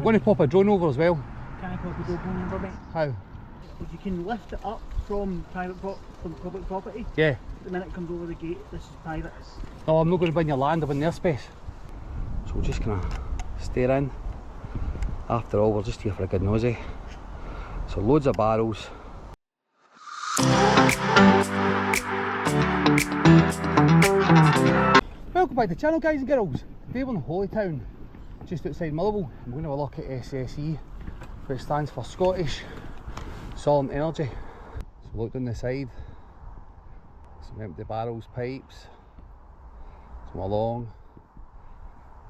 I'm going to pop a drone over as well. Can I pop a drone over, mate? How? If you can lift it up from public property. Yeah. The minute it comes over the gate, this is private. No, I'm not going to be in your land, I'm in their space. So we're just going to stare in. After all, we're just here for a good nosy. So loads of barrels. Welcome back to the channel, guys and girls. Today we're in Holytown, just outside Motherwell. I'm going to have a look at SSE, which stands for Scottish Solent Energy. So look down the side, some empty barrels, pipes, some along.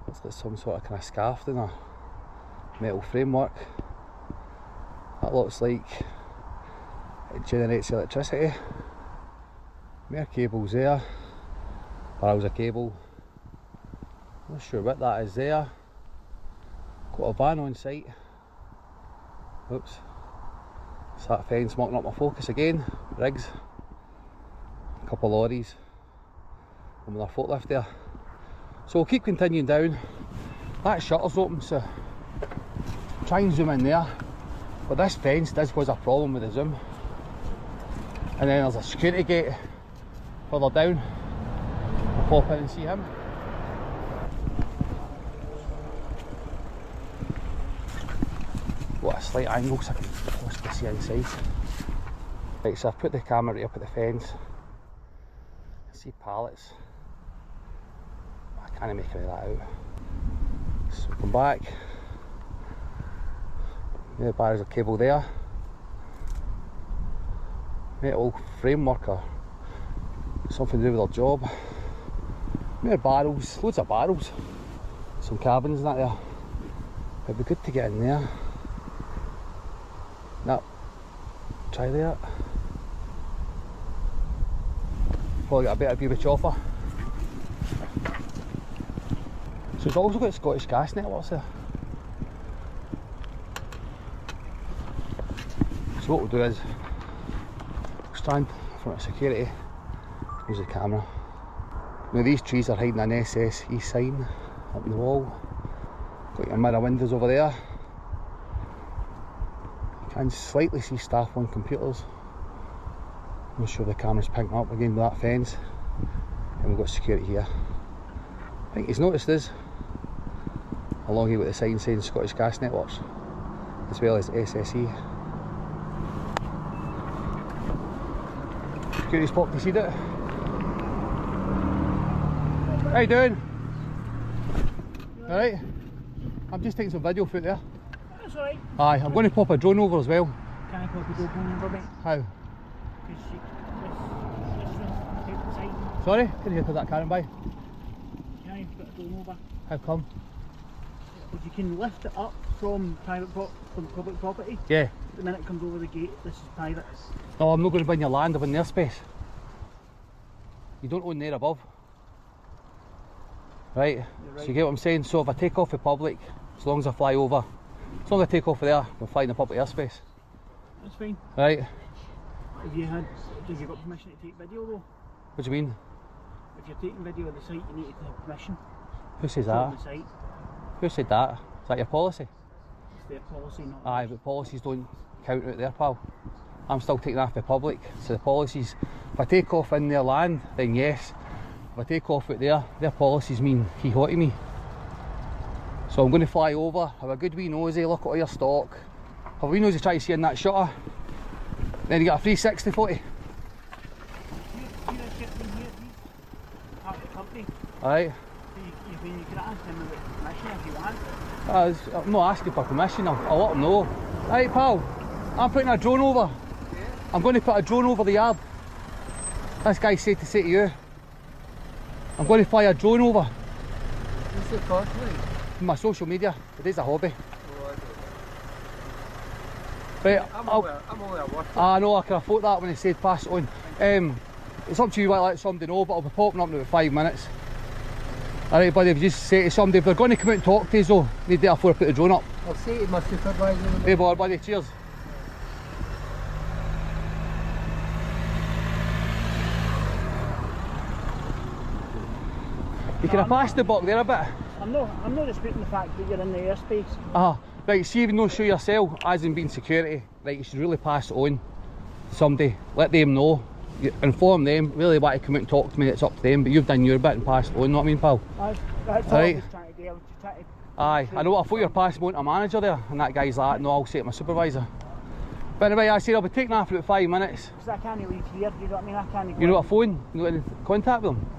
Looks like some sort of kind of scarf in a metal framework. That looks like it generates electricity. More cables there. Barrels of cable. Not sure what that is there. Got a van on site. Oops. It's that fence mucking up my focus again. Rigs. A couple of lorries. And with our forklift there. So we'll keep continuing down. That shutter's open, so try and zoom in there. But this fence does cause a problem with the zoom. And then there's a security gate further down. We'll pop in and see him. What a slight angle so I can possibly see inside. Right, so I've put the camera right up at the fence. I see pallets. I can't make any of that out. So come back. The barrels of cable there. Metal framework or something to do with their job. More barrels, loads of barrels. Some cabins and that there. It'd be good to get in there. No. Try that. Probably got a better view with chopper. So it's also got Scottish gas networks there. So what we'll do is we'll stand in front of security, use the camera. Now these trees are hiding an SSE sign up in the wall. Got your mirror windows over there. You can slightly see staff on computers. I'm not sure if the camera's picking up again with that fence. And we've got security here. I think he's noticed this. Along here with the sign saying Scottish Gas Networks, as well as SSE. Security spot, you see that? How you doing? Alright? I'm just taking some video for it there. That's alright. Aye, I'm going to pop a drone over as well. Can I pop a drone over, mate? How? This Sorry? Couldn't hear because that carrying by. Can I put a drone over? How come? If you can lift it up from public property. Yeah. The minute it comes over the gate, this is private. No, I'm not going to be in your land, I'm in their space. You don't own there above. Right? Right. So you get what I'm saying? So if I take off the public, as long as I fly over, as long as I take off of there, I'll fly in the public airspace. That's fine. Right? Have you got permission to take video though? What do you mean? If you're taking video of the site, you need to have permission. Who says From that? the site. Who said that? Is that your policy? It's their policy, not Aye, but policies don't count out there, pal. I'm still taking off the public, so the policies, if I take off in their land, then yes. If I take off out there, their policies mean hee-haw to me. So I'm going to fly over, have a good wee nosy, look at all your stock, have a wee nosy, try to see in that shutter, then you get a 360 photo. Alright. You can ask them about permission if you want. I'm not asking for permission, I'll let them know. Right pal, I'm putting a drone over. Yeah. I'm going to put a drone over the yard. This guy said to say to you. I'm going to fly a drone over. What's it cost, mate? My social media, it is a hobby. Oh, I don't know. Right, I'm only a worker. I know, I can afford that when he said pass it on. It's up to you to let somebody know, but I'll be popping up in about 5 minutes. Alright buddy, if you just say to somebody, if they're going to come out and talk to us though, need to afford to put the drone up. I'll say to my supervisor. Hey bother buddy, cheers. You can have passed the buck there a bit. I'm not disputing the fact that you're in the airspace. Right, see, even though show yourself, as in being security, right, you should really pass it on to somebody, let them know, inform them, really want to come out and talk to me, it's up to them, but you've done your bit and passed it on, know what I mean, pal? That's all I was trying to do, I was just trying to... Aye, I know, I thought you were passing on to a manager there, and that guy's like, no, I'll say it to my supervisor. But anyway, I said I'll be taking that for about 5 minutes. Because I can't leave here, you know what I mean? I can't go. You know what, a phone? You got any contact with them?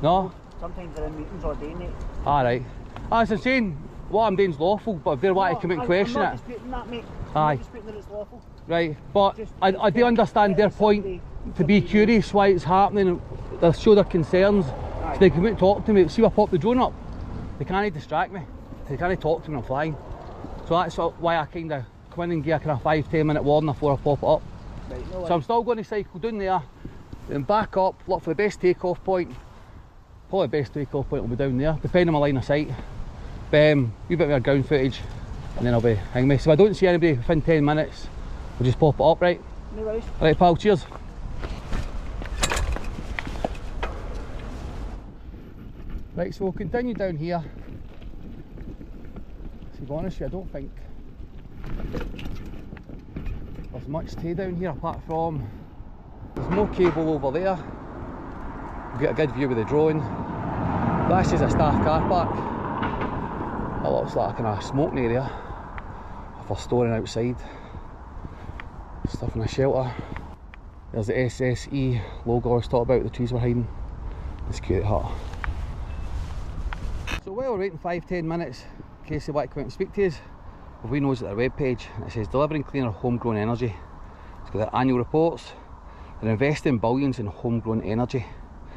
No? Sometimes they're in meetings all day, mate. Alright. As I'm saying, what I'm doing is lawful, but if they want to come and question I'm not it... disputing that, mate. Aye. I'm not disputing that it's lawful. Right, but I do understand their point, to be curious why it's happening, they show their concerns, so they come out and talk to me. See, if I pop the drone up, they can't distract me, they can't talk to me when I'm flying. So that's why I kind of come in and give a kind of 5-10 minute warning before I pop it up. Right, no so I'm still going to cycle down there, then back up, look for the best takeoff point. Probably the best takeoff point will be down there, depending on my line of sight. Wee bit more ground footage, and then I'll be hanging me. So if I don't see anybody within 10 minutes, we'll just pop it up, right? No worries. Right, pal, cheers. Right, so we'll continue down here. To be honest with you, I don't think there's much to down here apart from there's more cable over there. We'll get a good view with the drone. That's just a staff car park. That looks like a kind of smoking area for storing outside. Stuff in a shelter. There's the SSE logo I was talking about, the trees were hiding. The security hut. So while we're waiting 5-10 minutes, in case they want to come out and speak to us, we know it's at their webpage, and it says delivering cleaner homegrown energy. It's got their annual reports. They're investing billions in homegrown energy.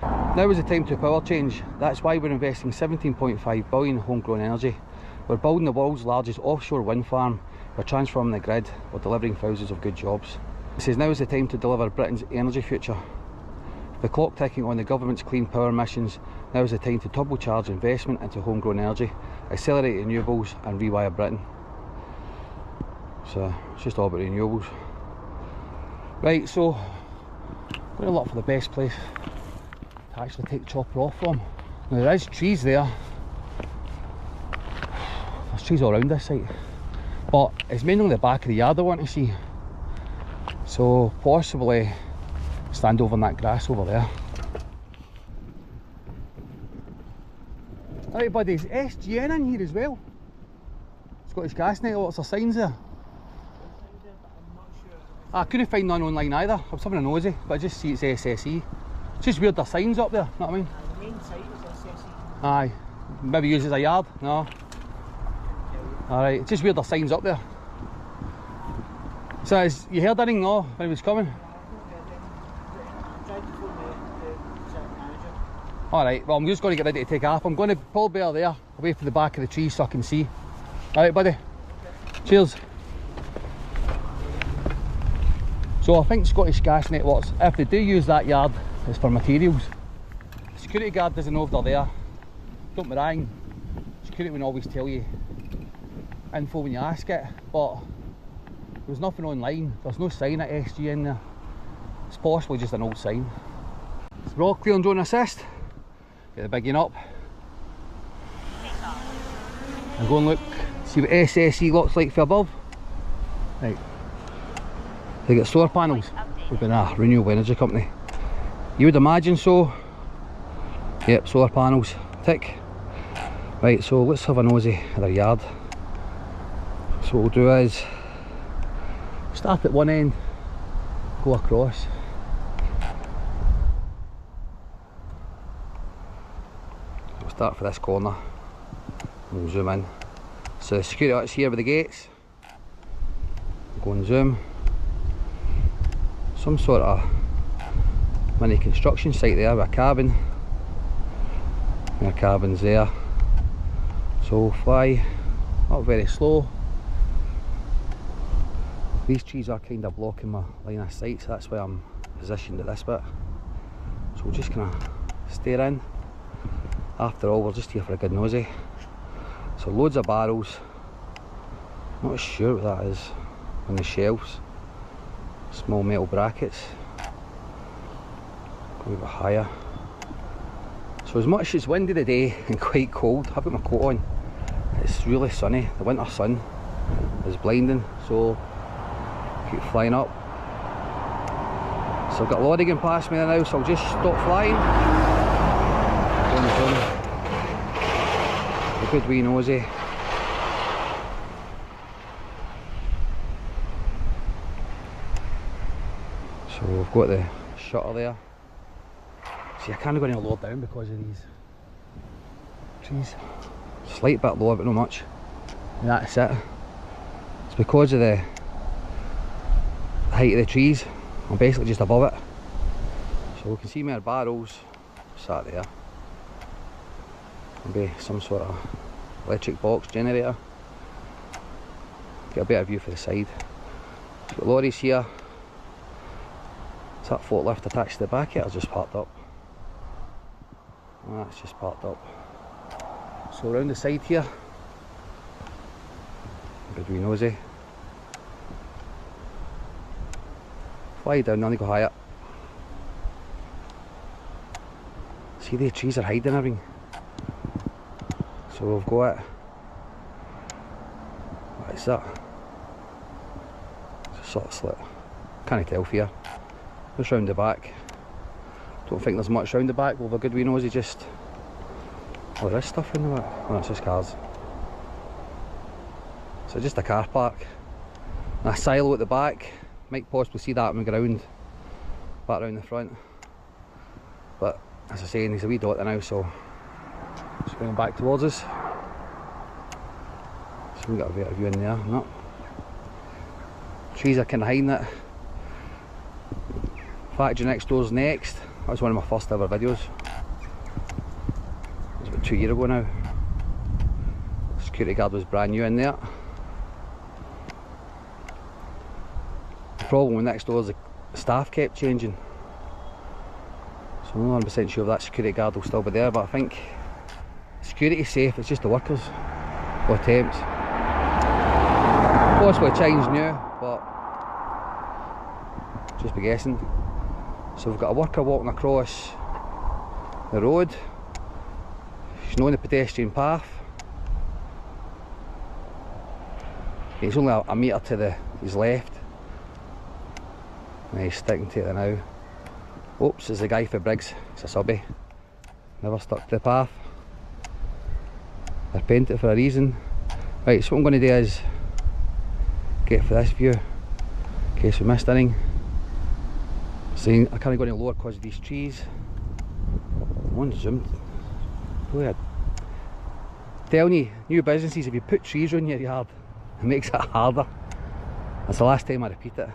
Now is the time to power change. That's why we're investing 17.5 billion in homegrown energy. We're building the world's largest offshore wind farm. We're transforming the grid. We're delivering thousands of good jobs. It says now is the time to deliver Britain's energy future. The clock ticking on the government's clean power missions, now is the time to turbocharge investment into homegrown energy, accelerate renewables and rewire Britain. So it's just all about renewables. Right, so I'm going to look for the best place to actually take the chopper off from. Now there is trees there. There's trees all around this site. But it's mainly the back of the yard I want to see. So possibly stand over in that grass over there. Alright buddies, SGN in here as well. Scottish Gas Net, lots of signs there. I couldn't find none online either. I was having a nosy, but I just see it's SSE. It's just weird there's signs up there, know what I mean? The main site is SSE. Aye. Maybe used as a yard? No. Alright, it's just weird there's signs up there. So you heard anything no when he was coming? Alright, well I'm just going to get ready to take off. I'm going to pull bear there, away from the back of the tree so I can see. Alright buddy, cheers. So I think Scottish Gas Networks, if they do use that yard, it's for materials. The security guard doesn't know if they're there. Don't be wrong, security won't always tell you info when you ask it, but there's nothing online, there's no sign at SG in there. It's possibly just an old sign. So we're all clear on drone assist. Get the bigging up. And go and look, see what SSE looks like from above. Right. They get solar panels. We've been a renewable energy company. You would imagine so. Yep, solar panels. Tick. Right, so let's have a nosy at their yard. So what we'll do is start at one end, go across. We'll start for this corner. We'll zoom in. So the security hut's here with the gates. Go and zoom. Some sort of mini construction site there with a cabin. And a cabin's there. So we'll fly up very slow. These trees are kind of blocking my line of sight, so that's why I'm positioned at this bit. So we'll just kind of stare in. After all, we're just here for a good nosy. So loads of barrels. Not sure what that is on the shelves. Small metal brackets. Go a bit higher. So So as much as it's windy today and quite cold, I've got my coat on. It's really sunny. The winter sun is blinding, so keep flying up. So I've got a lorry going past me now, so I'll just stop flying. A good wee nosy. So we've got the shutter there. See, I can't go any lower down because of these trees. Slight bit lower, but not much. And that's it. It's because of the height of the trees. I'm basically just above it. So we can see my barrels sat there. Maybe some sort of electric box generator. Get a better view for the side. We've got lorries here. Is that forklift attached to the back here or just parked up? Oh, that's just parked up. So around the side here, good wee nosy. Fly down, none go higher. See, the trees are hiding everything. So we've got, what is that? It's a sort of slit. Can't tell for you. Just round the back. Don't think there's much round the back. We'll have a good wee nosy just. Oh, there is stuff in the back. Oh, that's just cars. So just a car park. And a silo at the back. Might possibly see that on the ground. Back round the front. But as I say, there's a wee dot there now, so just going back towards us. So we've got a better view in there. No. Trees are kind of hiding it. Factory next door's next. That was one of my first ever videos. It was about 2 years ago now. Security guard was brand new in there. The problem with next door is the staff kept changing. So I'm not 100% sure if that security guard will still be there, but I think security's safe, it's just the workers or temps. Possibly change new, but just be guessing. So we've got a worker walking across the road. She's not on the pedestrian path. He's only a metre to his left. And he's sticking to it now. Oops, there's a guy for Briggs. It's a subby. Never stuck to the path. They're painted for a reason. Right, so what I'm going to do is get for this view in case we missed anything. See, I can't go any lower because of these trees. One zoomed. Weird. Telling you, new businesses, if you put trees on your yard, it makes it harder. That's the last time I repeat it.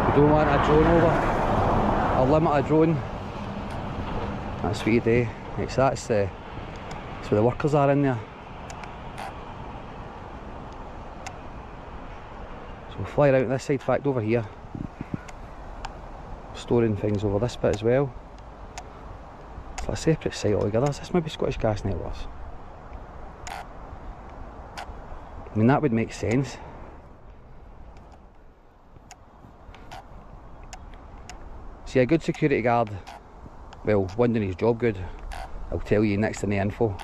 We don't want a drone over. I'll limit a drone. That's what you do. Right, so that's where the workers are in there. We'll fly out this side, in fact over here, storing things over this bit as well. It's like a separate site altogether. This might be Scottish Gas Networks. I mean, that would make sense. See, a good security guard, well, one doing his job good, I'll tell you next to the info.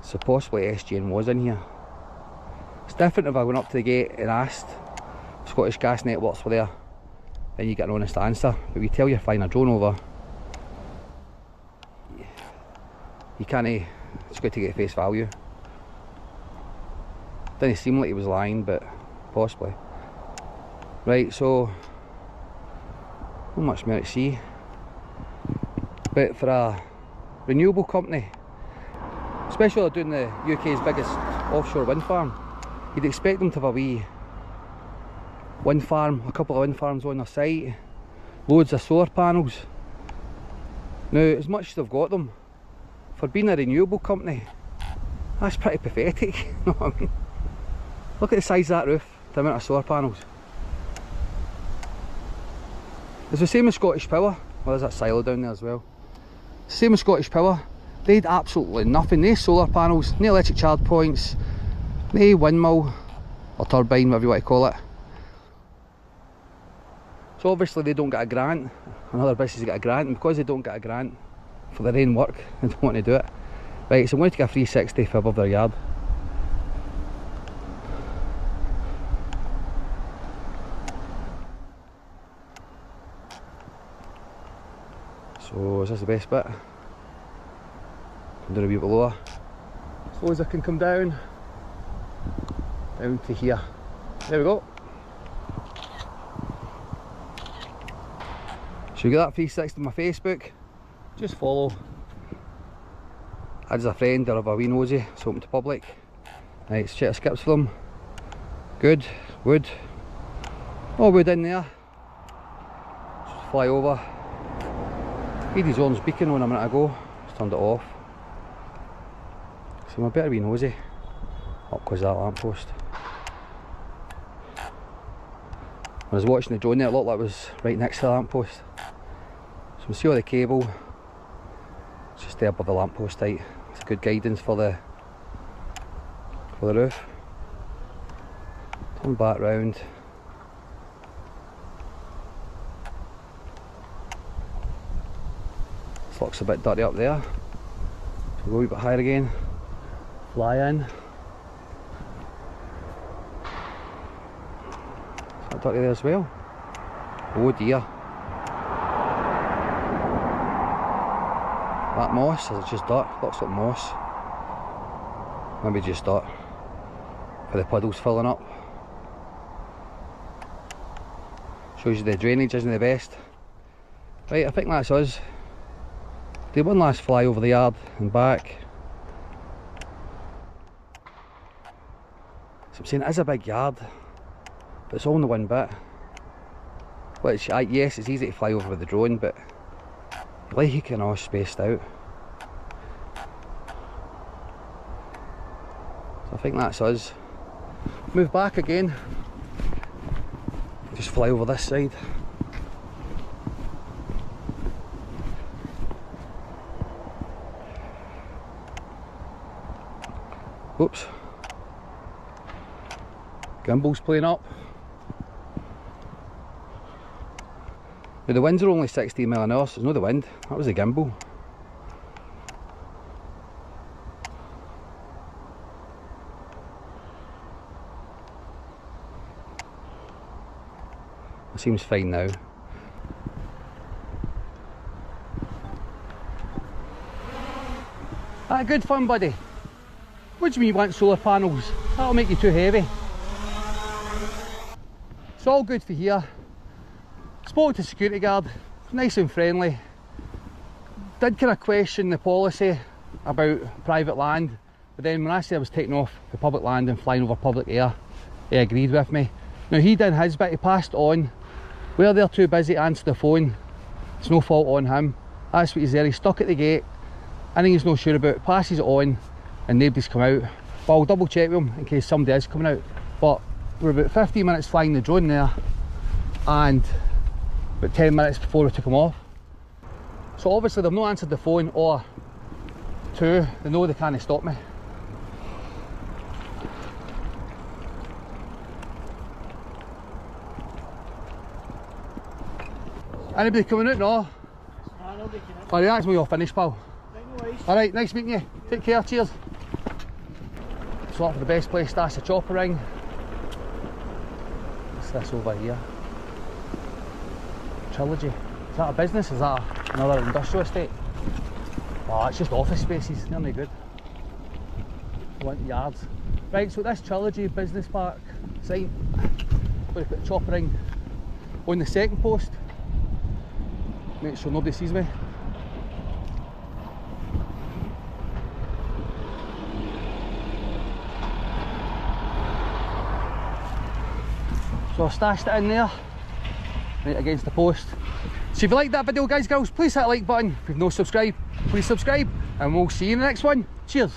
So possibly SGN was in here. It's different if I went up to the gate and asked Scottish Gas Networks were there, then you get an honest answer. But we tell you flying a drone over, you can't, it's got to get face value. Didn't seem like he was lying, but possibly. Right, so not much more to see. But for a renewable company, especially doing the UK's biggest offshore wind farm, you'd expect them to have a wee wind farm, a couple of wind farms on their site, loads of solar panels. Now, as much as they've got them, for being a renewable company, that's pretty pathetic, you know what I mean? Look at the size of that roof, the amount of solar panels. It's the same as Scottish Power. Well, there's that silo down there as well. It's the same as Scottish Power. They had absolutely nothing, no solar panels, no electric charge points, no windmill or turbine, whatever you want to call it. So obviously they don't get a grant, another business get a grant, and because they don't get a grant for their own work, they don't want to do it. Right, so I'm going to take a 360 for above their yard. So is this the best bit? I'm doing a wee bit lower. As low as I can come down to here. There we go. So you get that 360 on my Facebook, just follow. Add as a friend or have a wee nosy, it's open to public. Right, let's check the skips for them. Good, wood. No wood in there. Just fly over. Heed his orange beacon on a minute ago, just turned it off. So I'm a bit of a wee nosy. Up because of that lamppost. When I was watching the drone there, it looked like it was right next to the lamppost. So we see all the cable. It's just there above the lamppost height. It's good guidance for the roof. Turn back round. This looks a bit dirty up there. So we'll go a wee bit higher again. Fly in. Is that dirty there as well? Oh dear. That moss, is it just dirt? Looks like moss. Maybe just dirt. For the puddles filling up. Shows you the drainage isn't the best. Right, I think that's us. Do one last fly over the yard and back. So I'm saying it is a big yard, but it's all in the one bit. Which, yes, it's easy to fly over with the drone, but I like you can all spaced out. So I think that's us. Move back again. Just fly over this side. Oops. Gimbal's playing up. Now the winds are only 16 mile an hour, so there's no the wind. That was the gimbal. It seems fine now. Ah, good fun, buddy. What do you mean you want solar panels? That'll make you too heavy. It's all good for here. Spoke to the security guard, nice and friendly. Did kind of question the policy about private land, but then when I said I was taking off the public land and flying over public air, he agreed with me. Now he did his bit, he passed on. Where they're too busy to answer the phone, it's no fault on him. That's what he's there, he's stuck at the gate, anything he's not sure about, passes it on and nobody's come out. But I'll double check with him in case somebody is coming out. But we're about 15 minutes flying the drone there and about 10 minutes before we took him off. So obviously they've not answered the phone, or two, they know they can't stop me. Anybody coming out? No? Nobody can. Alright, that's me all finished, pal. Alright, nice meeting you. Take care, cheers. So up for the best place, that's the chopper ring. What's this over here? Trilogy. Is that a business? Is that another industrial estate? Oh, it's just office spaces, they're no good. Want yards. Right, so this Trilogy Business Park site, I'm going to put the chopper ring on the second post. Make sure nobody sees me. So I stashed it in there, right against the post. So if you liked that video, guys, girls, please hit the like button. If you've not subscribed, please subscribe, and we'll see you in the next one. Cheers.